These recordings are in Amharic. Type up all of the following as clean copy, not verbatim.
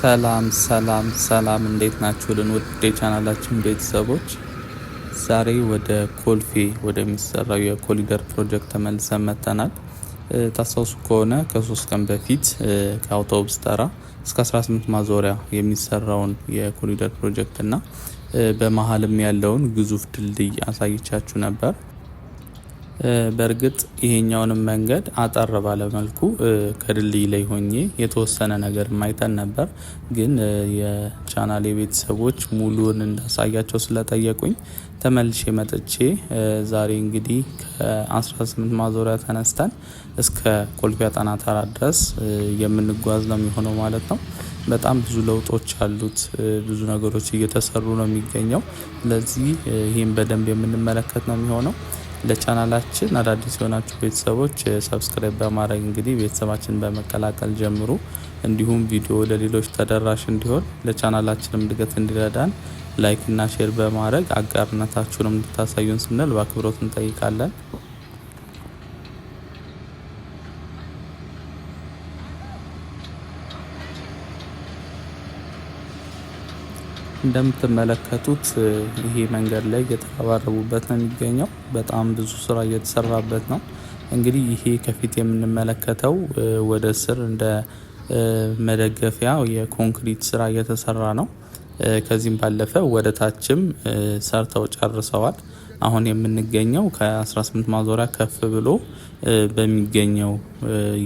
ሰላም እንዴት ናችሁልን? ውድ የቻናላችን ቤተሰቦች ዛሬ ወደ ኮልፌ ወደሚሰራው የኮሊደር ፕሮጀክት ተመልሰን መጥተናል። ታስታውሱ ከሆነ ከ3 ቀን በፊት ከአውቶቡስ ተራ እስከ 18 ማዞሪያ የሚሰራውን የኮሊደር ፕሮጀክት እና በመሀልም ያለውን ግዙፍ ድልድይ አሳይቻችሁ ነበር። በእርግጥ ይሄኛውንም መንገድ አጠር ባለ መልኩ ከድልድይ ላይ ሆኜ የተወሰነ ነገር ማይተን ነበር። ግን የቻናሌ ቤተሰቦች ሙሉን እንዳሳያቸው ስለጠየቁኝ ተመልሼ መጥቼ ዛሬ እንግዲህ ከ18 ማዞሪያ ተነስተን እስከ ኮልፌ አጣና ተራ ድረስ የምንጓዝ ነው የሚሆነው ማለት ነው። በጣም ብዙ ለውጦች አሉት። ብዙ ነገሮች እየተሰሩ ነው የሚገኘው። ስለዚህ ይህን በደንብ የምንመለከት ነው የሚሆነው። ለቻናላችን አዳዲስ የሆናችሁ ቤተሰቦች ሰብስክራይብ በማድረግ እንግዲህ ቤተሰባችንን በመቀላቀል ጀምሩ። እንዲሁም ቪዲዮ ለሌሎች ተደራሽ እንዲሆን ለቻናላችንም እድገት እንዲረዳን ላይክ እና ሼር በማድረግ አጋርነታችሁንም እንድታሳዩን ስንል በአክብሮት እንጠይቃለን። እንደምትመለከቱት ይሄ መንገድ ላይ እየተረባረቡበት ነው የሚገኘው። በጣም ብዙ ስራ እየተሰራበት ነው። እንግዲህ ይሄ ከፊት የምንመለከተው ወደ ስር እንደ መደገፊያ የኮንክሪት ስራ እየተሰራ ነው። ከዚህም ባለፈ ወደ ታችም ሰርተው ጨርሰዋል። አሁን የምንገኘው ከ18 ማዞሪያ ከፍ ብሎ በሚገኘው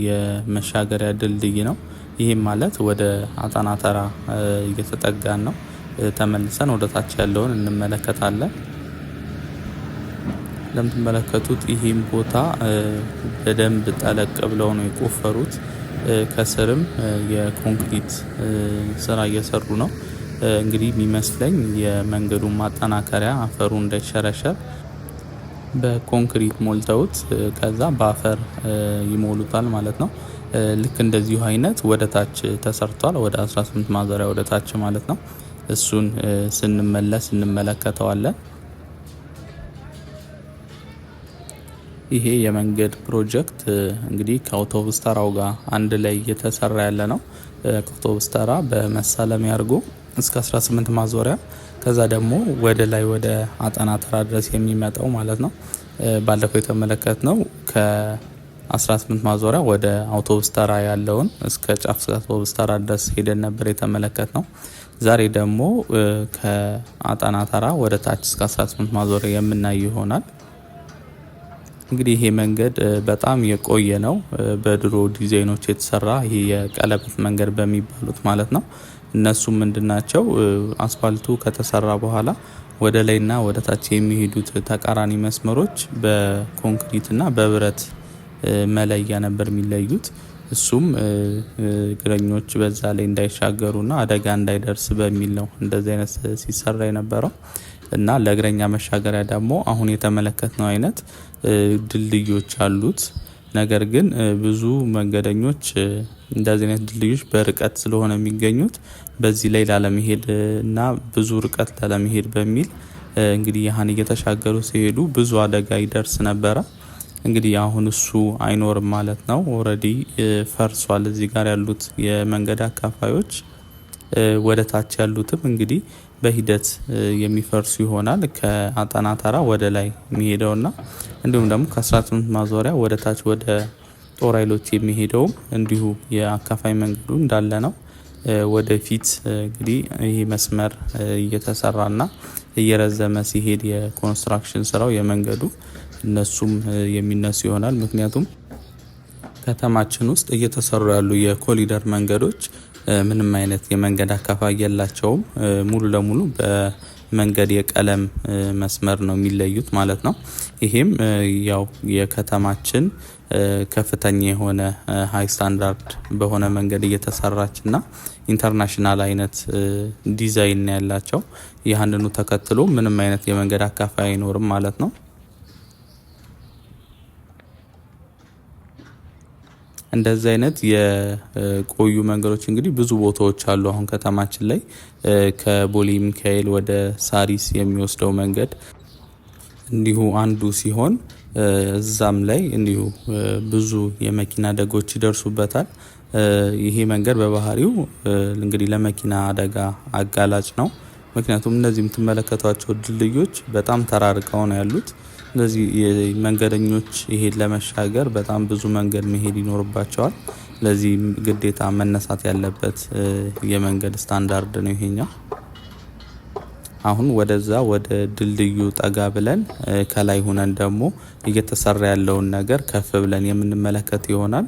የመሻገሪያ ድልድይ ነው። ይህም ማለት ወደ አጣና ተራ እየተጠጋን ነው። ተመልሰን ወደ ታች ያለውን እንመለከታለን። እንደምትመለከቱት ይህም ቦታ በደንብ ጠለቅ ብለው ነው የቆፈሩት። ከስርም የኮንክሪት ስራ እየሰሩ ነው። እንግዲህ የሚመስለኝ የመንገዱን ማጠናከሪያ አፈሩ እንዳይሸረሸር በኮንክሪት ሞልተውት ከዛ በአፈር ይሞሉታል ማለት ነው። ልክ እንደዚሁ አይነት ወደ ታች ተሰርቷል። ወደ 18 ማዞሪያ ወደ ታች ማለት ነው። እሱን ስንመለስ እንመለከተዋለን። ይሄ የመንገድ ፕሮጀክት እንግዲህ ከአውቶቡስ ተራው ጋር አንድ ላይ እየተሰራ ያለ ነው። ከአውቶቡስ ተራ በመሳለሚያ አድርጎ እስከ 18 ማዞሪያ ከዛ ደግሞ ወደ ላይ ወደ አጣና ተራ ድረስ የሚመጣው ማለት ነው። ባለፈው የተመለከትነው ከ18 ማዞሪያ ወደ አውቶቡስ ተራ ያለውን እስከ ጫፍ እስከ አውቶቡስ ተራ ድረስ ሄደን ነበር የተመለከትነው። ዛሬ ደግሞ ከአጣና ተራ ወደ ታች እስከ 18 ማዞሪያ የምናይ ይሆናል። እንግዲህ ይሄ መንገድ በጣም የቆየ ነው። በድሮ ዲዛይኖች የተሰራ ይሄ የቀለበት መንገድ በሚባሉት ማለት ነው። እነሱም ምንድናቸው? አስፋልቱ ከተሰራ በኋላ ወደ ላይና ወደ ታች የሚሄዱት ተቃራኒ መስመሮች በኮንክሪትና በብረት መለያ ነበር የሚለዩት። እሱም እግረኞች በዛ ላይ እንዳይሻገሩና አደጋ እንዳይደርስ በሚል ነው እንደዚህ አይነት ሲሰራ የነበረው። እና ለእግረኛ መሻገሪያ ደግሞ አሁን የተመለከትነው አይነት ድልድዮች አሉት። ነገር ግን ብዙ መንገደኞች እንደዚህ አይነት ድልድዮች በርቀት ስለሆነ የሚገኙት በዚህ ላይ ላለመሄድ እና ብዙ ርቀት ላለመሄድ በሚል እንግዲህ ያህን እየተሻገሩ ሲሄዱ ብዙ አደጋ ይደርስ ነበረ። እንግዲህ አሁን እሱ አይኖርም ማለት ነው። ኦሬዲ ፈርሷል። እዚህ ጋር ያሉት የመንገድ አካፋዮች ወደ ታች ያሉትም እንግዲህ በሂደት የሚፈርሱ ይሆናል። ከአጣና ተራ ወደ ላይ የሚሄደውና እንዲሁም ደግሞ ከ18 ማዞሪያ ወደ ታች ወደ ጦር ኃይሎች የሚሄደውም እንዲሁ የአካፋይ መንገዱ እንዳለ ነው። ወደፊት እንግዲህ ይሄ መስመር እየተሰራና እየረዘመ ሲሄድ የኮንስትራክሽን ስራው የመንገዱ እነሱም የሚነሱ ይሆናል። ምክንያቱም ከተማችን ውስጥ እየተሰሩ ያሉ የኮሊደር መንገዶች ምንም አይነት የመንገድ አካፋይ የላቸውም። ሙሉ ለሙሉ በመንገድ የቀለም መስመር ነው የሚለዩት ማለት ነው። ይሄም ያው የከተማችን ከፍተኛ የሆነ ሃይ ስታንዳርድ በሆነ መንገድ እየተሰራችና ኢንተርናሽናል አይነት ዲዛይን ያላቸው ይህንኑ ተከትሎ ምንም አይነት የመንገድ አካፋይ አይኖርም ማለት ነው። እንደዚህ አይነት የቆዩ መንገዶች እንግዲህ ብዙ ቦታዎች አሉ። አሁን ከተማችን ላይ ከቦሌ ሚካኤል ወደ ሳሪስ የሚወስደው መንገድ እንዲሁ አንዱ ሲሆን እዛም ላይ እንዲሁ ብዙ የመኪና አደጋዎች ይደርሱበታል። ይሄ መንገድ በባህሪው እንግዲህ ለመኪና አደጋ አጋላጭ ነው። ምክንያቱም እነዚህ የምትመለከቷቸው ድልድዮች በጣም ተራርቀው ነው ያሉት። ስለዚህ መንገደኞች ይሄን ለመሻገር በጣም ብዙ መንገድ መሄድ ይኖርባቸዋል። ለዚህ ግዴታ መነሳት ያለበት የመንገድ ስታንዳርድ ነው ይሄኛው። አሁን ወደዛ ወደ ድልድዩ ጠጋ ብለን ከላይ ሆነን ደግሞ እየተሰራ ያለውን ነገር ከፍ ብለን የምንመለከት ይሆናል።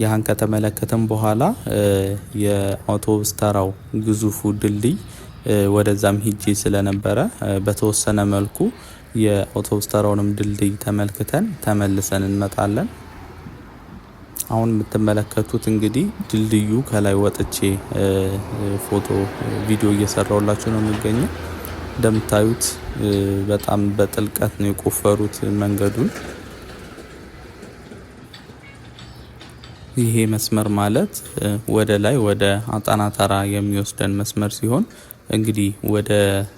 ያን ከተመለከተን በኋላ የአውቶቡስ ተራው ግዙፉ ድልድይ ወደዛም ሂጄ ስለነበረ በተወሰነ መልኩ የአውቶቡስ ተራውንም ድልድይ ተመልክተን ተመልሰን እንመጣለን። አሁን የምትመለከቱት እንግዲህ ድልድዩ ከላይ ወጥቼ ፎቶ ቪዲዮ እየሰራሁላችሁ ነው የሚገኘው። እንደምታዩት በጣም በጥልቀት ነው የቆፈሩት መንገዱን። ይሄ መስመር ማለት ወደ ላይ ወደ አጣና ተራ የሚወስደን መስመር ሲሆን እንግዲህ ወደ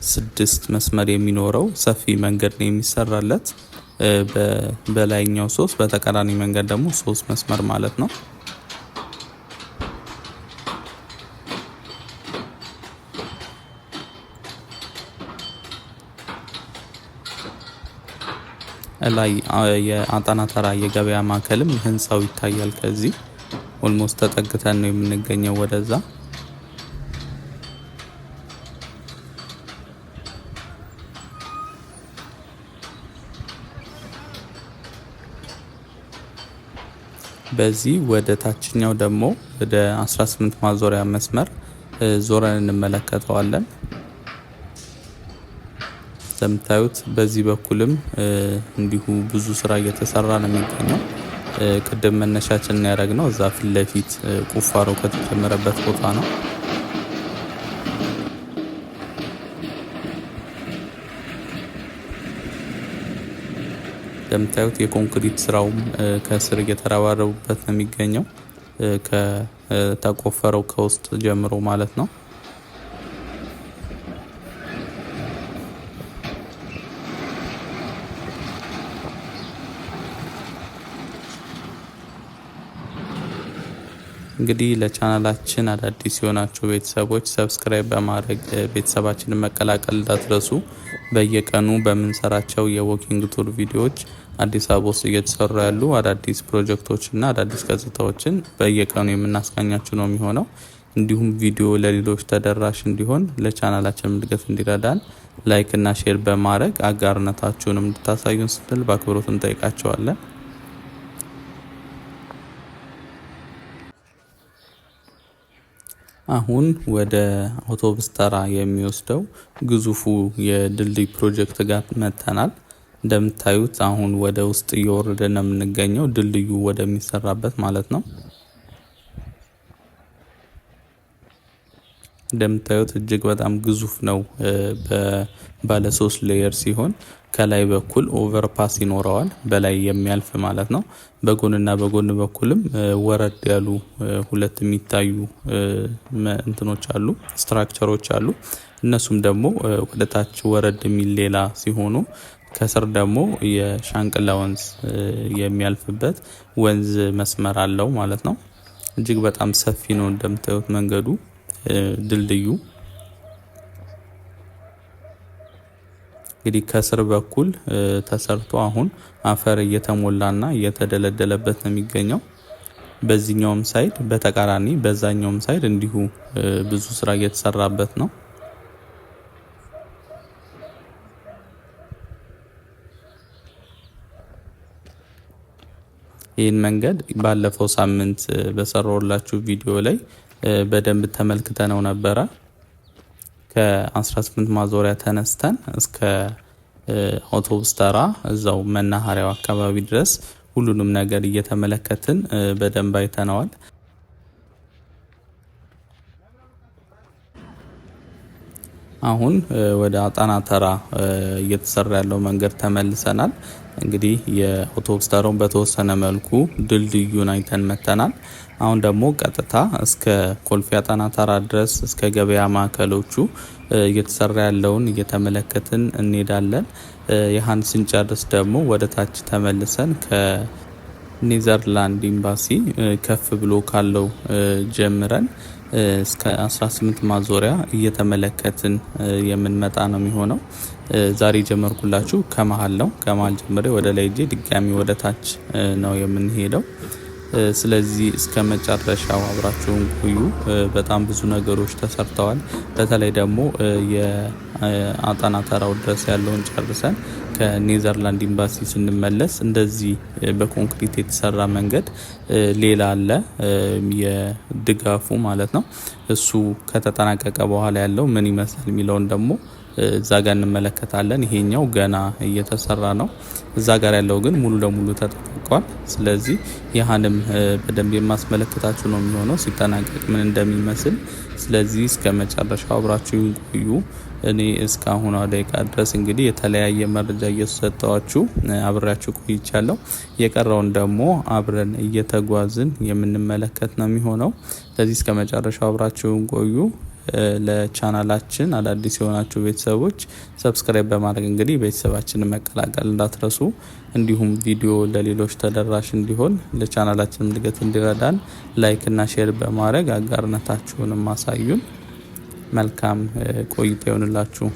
6 መስመር የሚኖረው ሰፊ መንገድ ነው የሚሰራለት። በላይኛው 3 በተቃራኒ መንገድ ደግሞ 3 መስመር ማለት ነው። ላይ የአጣና ተራ የገበያ ማዕከልም ህንጻው ይታያል። ከዚህ ኦልሞስት ተጠግተን ነው የምንገኘው ወደዛ። በዚህ ወደ ታችኛው ደግሞ ወደ 18 ማዞሪያ መስመር ዞረን እንመለከተዋለን። እንደምታዩት በዚህ በኩልም እንዲሁ ብዙ ስራ እየተሰራ ነው የሚገኘው። ቅድም መነሻችን ያደረግነው እዛ ፊት ለፊት ቁፋሮ ከተጀመረበት ቦታ ነው። እንደምታዩት የኮንክሪት ስራውም ከስር እየተረባረቡበት ነው የሚገኘው ከተቆፈረው ከውስጥ ጀምሮ ማለት ነው። እንግዲህ ለቻናላችን አዳዲስ የሆናችሁ ቤተሰቦች ሰብስክራይብ በማድረግ ቤተሰባችንን መቀላቀል እንዳትረሱ። በየቀኑ በምንሰራቸው የዎኪንግ ቱር ቪዲዮዎች አዲስ አበባ ውስጥ እየተሰሩ ያሉ አዳዲስ ፕሮጀክቶችና አዳዲስ ገጽታዎችን በየቀኑ የምናስቃኛችሁ ነው የሚሆነው። እንዲሁም ቪዲዮ ለሌሎች ተደራሽ እንዲሆን ለቻናላችን እድገት እንዲረዳን ላይክ እና ሼር በማድረግ አጋርነታችሁንም እንድታሳዩን ስንል በአክብሮት እንጠይቃቸዋለን። አሁን ወደ አውቶቡስ ተራ የሚወስደው ግዙፉ የድልድይ ፕሮጀክት ጋር መጥተናል። እንደምታዩት አሁን ወደ ውስጥ እየወረደ ነው የምንገኘው፣ ድልድዩ ወደሚሰራበት ማለት ነው። እንደምታዩት እጅግ በጣም ግዙፍ ነው። ባለ 3 ሌየር ሲሆን ከላይ በኩል ኦቨርፓስ ይኖረዋል፣ በላይ የሚያልፍ ማለት ነው። በጎንና በጎን በኩልም ወረድ ያሉ ሁለት የሚታዩ እንትኖች አሉ፣ ስትራክቸሮች አሉ። እነሱም ደግሞ ወደታች ወረድ የሚል ሌላ ሲሆኑ ከስር ደግሞ የሻንቅላ ወንዝ የሚያልፍበት ወንዝ መስመር አለው ማለት ነው። እጅግ በጣም ሰፊ ነው እንደምታዩት መንገዱ ድልድዩ። እንግዲህ ከስር በኩል ተሰርቶ አሁን አፈር እየተሞላና እየተደለደለበት ነው የሚገኘው። በዚህኛውም ሳይድ በተቃራኒ በዛኛውም ሳይድ እንዲሁ ብዙ ስራ እየተሰራበት ነው። ይህን መንገድ ባለፈው ሳምንት በሰራሁላችሁ ቪዲዮ ላይ በደንብ ተመልክተነው ነበረ። ከ18 ማዞሪያ ተነስተን እስከ አውቶቡስ ተራ እዛው መናኸሪያው አካባቢ ድረስ ሁሉንም ነገር እየተመለከትን በደንብ አይተነዋል። አሁን ወደ አጣና ተራ እየተሰራ ያለው መንገድ ተመልሰናል። እንግዲህ የአውቶቡስ ተራውን በተወሰነ መልኩ ድልድዩን አይተን መተናል። አሁን ደግሞ ቀጥታ እስከ ኮልፌ አጣና ተራ ድረስ እስከ ገበያ ማዕከሎቹ እየተሰራ ያለውን እየተመለከትን እንሄዳለን። ይህን ስንጨርስ ደግሞ ወደ ታች ተመልሰን ኔዘርላንድ ኤምባሲ ከፍ ብሎ ካለው ጀምረን እስከ 18 ማዞሪያ እየተመለከትን የምንመጣ ነው የሚሆነው። ዛሬ ጀመርኩላችሁ ከመሃል ነው። ከመሃል ጀምሬ ወደ ላይ እጄ ድጋሚ ወደ ታች ነው የምንሄደው። ስለዚህ እስከ መጨረሻው አብራችሁን ቆዩ። በጣም ብዙ ነገሮች ተሰርተዋል። በተለይ ደግሞ የአጣና ተራው ድረስ ያለውን ጨርሰን ከኔዘርላንድ ኤምባሲ ስንመለስ እንደዚህ በኮንክሪት የተሰራ መንገድ ሌላ አለ፣ የድጋፉ ማለት ነው። እሱ ከተጠናቀቀ በኋላ ያለው ምን ይመስላል የሚለውን ደግሞ እዛ ጋር እንመለከታለን። ይሄኛው ገና እየተሰራ ነው። እዛ ጋር ያለው ግን ሙሉ ለሙሉ ተጠናቋል። ስለዚህ ያህንም በደንብ የማስመለከታችሁ ነው የሚሆነው ሲጠናቀቅ ምን እንደሚመስል። ስለዚህ እስከ መጨረሻው አብራችሁ ቆዩ። እኔ እስካሁን ደቂቃ ድረስ እንግዲህ የተለያየ መረጃ እየሰጠዋችሁ አብሬያችሁ ቆይቻለሁ። የቀረውን ደግሞ አብረን እየተጓዝን የምንመለከት ነው የሚሆነው። ስለዚህ እስከ መጨረሻው አብራችሁ ቆዩ። ለቻናላችን አዳዲስ የሆናችሁ ቤተሰቦች ሰብስክራይብ በማድረግ እንግዲህ ቤተሰባችንን መቀላቀል እንዳትረሱ። እንዲሁም ቪዲዮ ለሌሎች ተደራሽ እንዲሆን ለቻናላችን እድገት እንዲረዳን ላይክ እና ሼር በማድረግ አጋርነታችሁንም ማሳዩን። መልካም ቆይታ ይሆንላችሁ።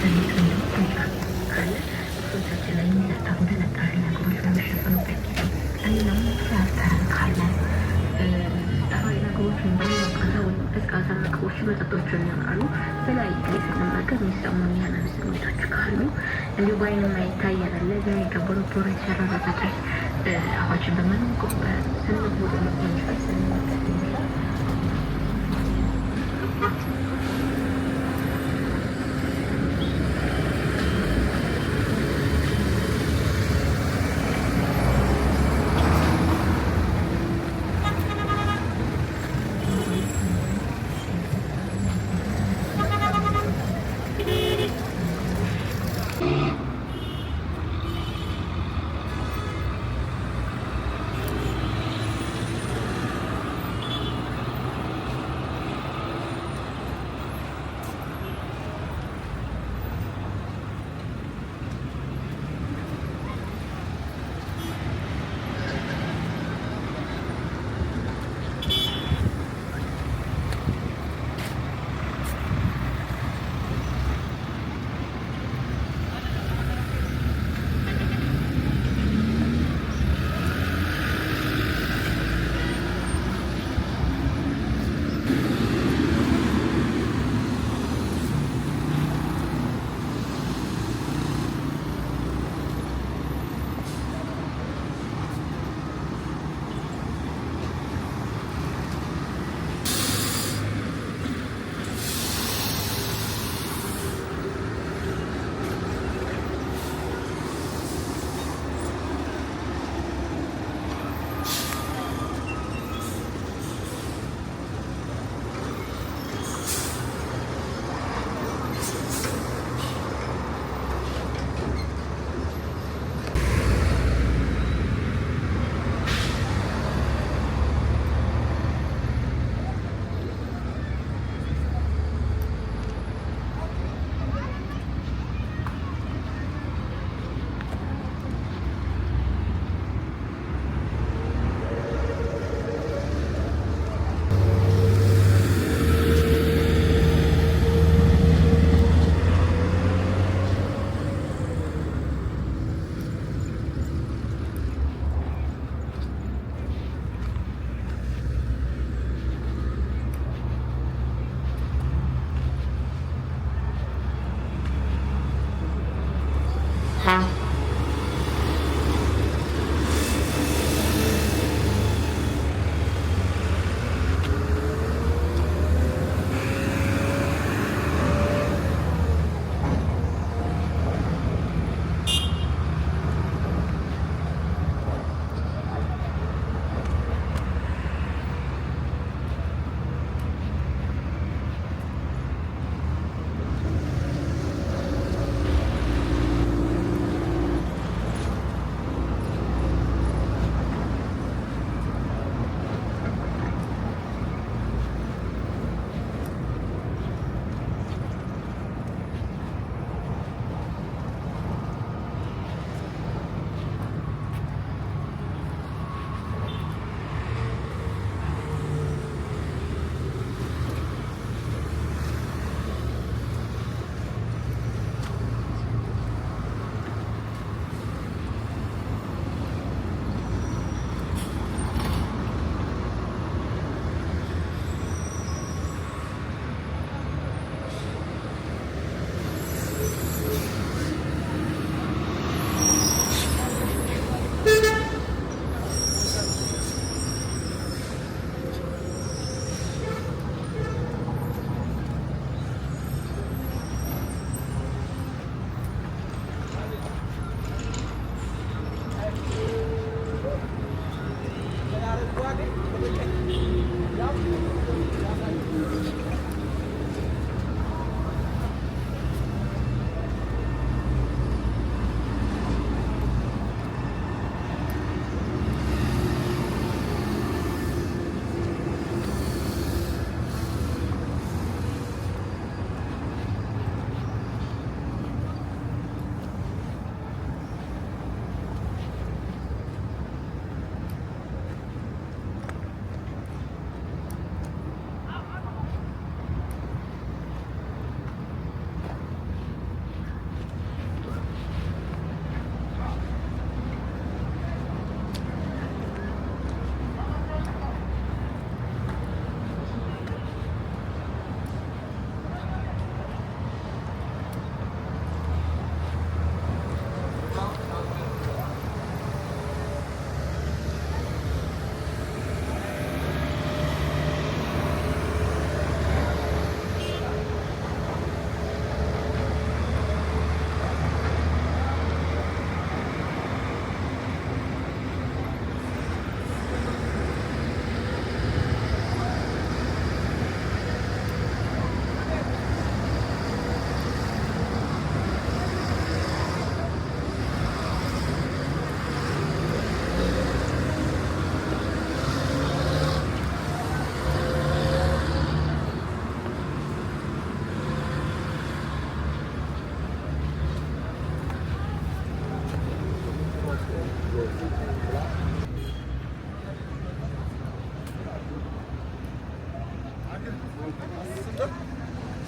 ሰርቪስ ወይም ደግሞ ኮንትራክት ካለ ልብሶቻችን ላይ የሚለጠፉ ተለጣፊ ነገሮች በሚሸፈኑበት ጊዜ እንዲሁም ደግሞ ሰርተን ካለ ጠፋሪ ነገሮች ወይም ደግሞ ሞቃታ ወይም ቀዝቃዛ ምግቦች መጠጦችን ይኖራሉ። በተለያየ ጊዜ ስንመገብ የሚሰሙን የህመም ስሜቶች ካሉ እንዲሁ በአይን የማይታይ ያለ በሚገባው ፖር የተሰራ በፈጥር አፋችን በመንቆበት ስንት ወደ መቆንጨት ስንመት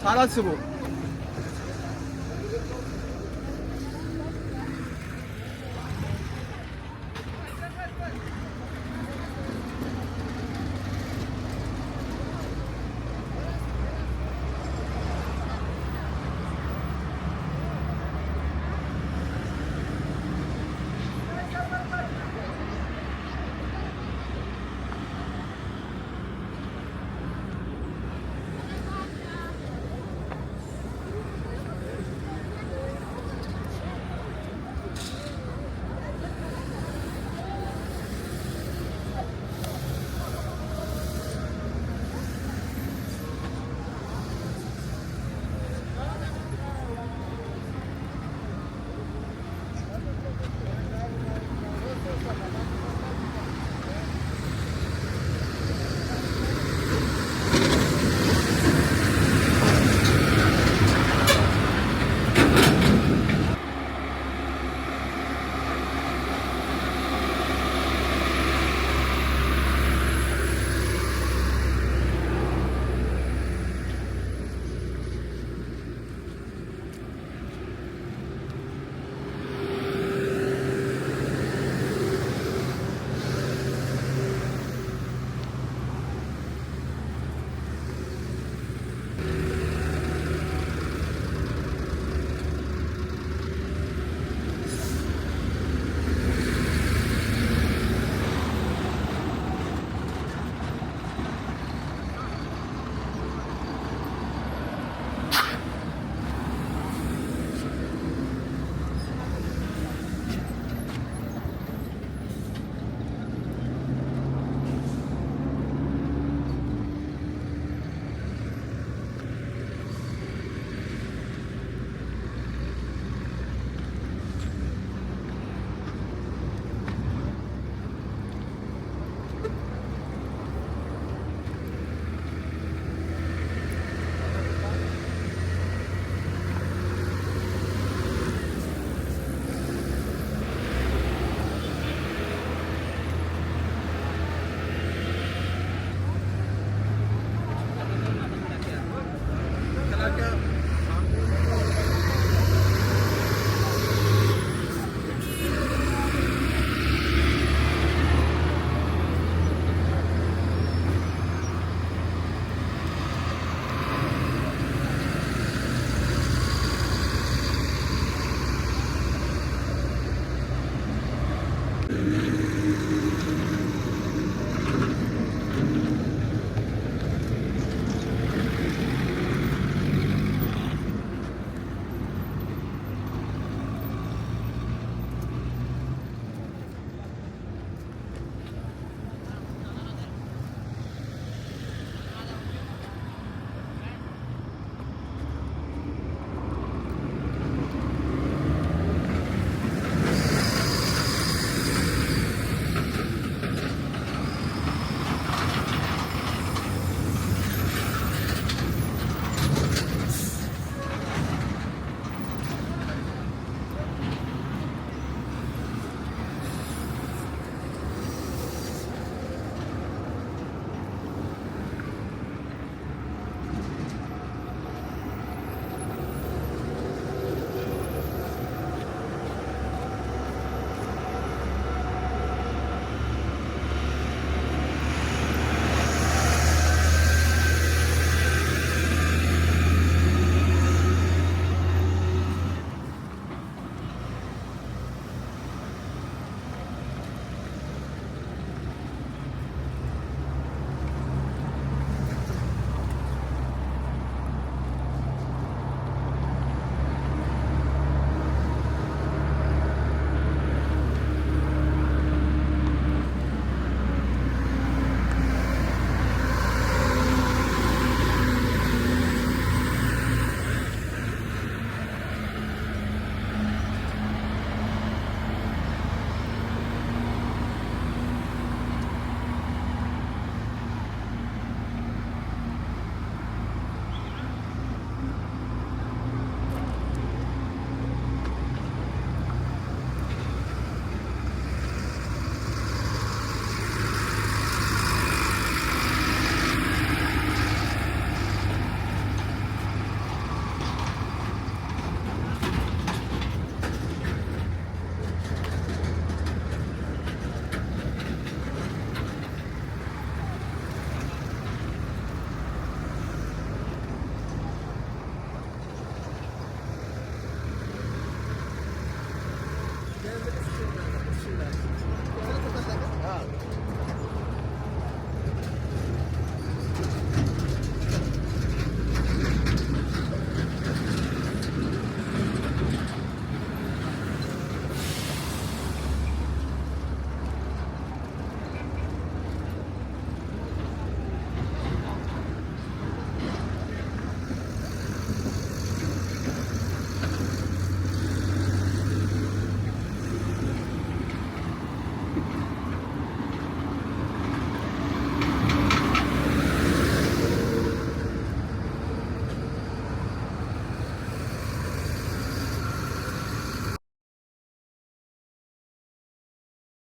ሳላስበው